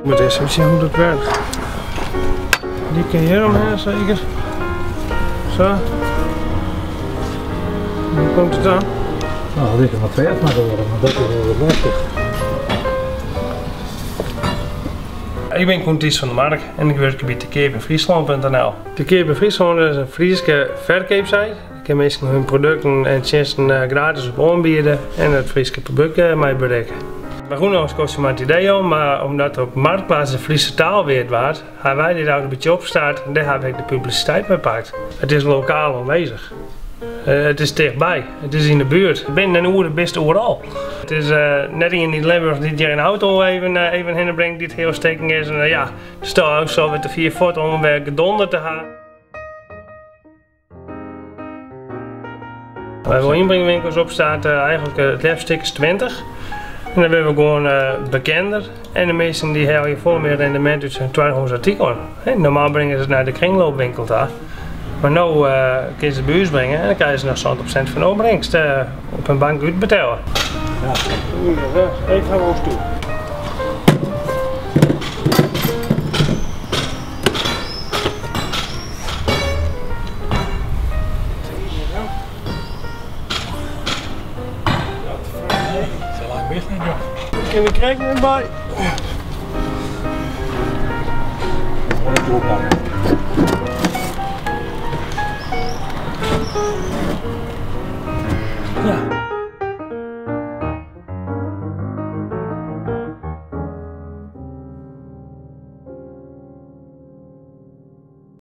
Ik moet eens even zien hoe dat werkt. Die kun je hier omheen zeker. Zo. Hoe komt het aan? Nou, dit is maar 2 maar geworden, maar dat is wel wat lastig. Ik ben Koen Ties van de Mark en ik werk bij tekeerbyfriesland.nl. Tekeerbyfriesland is een Friese verkoopsite. Ik heb meestal hun producten en diensten gratis op aanbieden en het Friese publiek mij bereiken. Bij Groenlands kost je maar het idee om, maar omdat er op Marktplaats de Friese taal weer waard, hebben wij dit ook een beetje opgestart en daar heb ik de publiciteit mee gepakt. Het is lokaal aanwezig. Het is dichtbij, het is in de buurt. Binnen een uur het beste overal. Het is net in Limburg die hier een auto even heen brengt die het heel steken is. En ja, er staat ook zo met de 4 voet om weer gedonder te gaan. Wij willen inbrengwinkels op staat eigenlijk het liefst 20. En dan willen we gewoon bekender. En de meesten die hebben veel meer rendement uit zijn 200 artikelen. Normaal brengen ze het naar de kringloopwinkel daar. Maar nu kun je ze bij huis brengen en dan krijg je ze nog 100% van opbrengst op een bank uitbetalen. Ja. Even gaan we ons toe. Zo lang best niet, joh. Kun je kijken erbij? Gewoon doorpakken.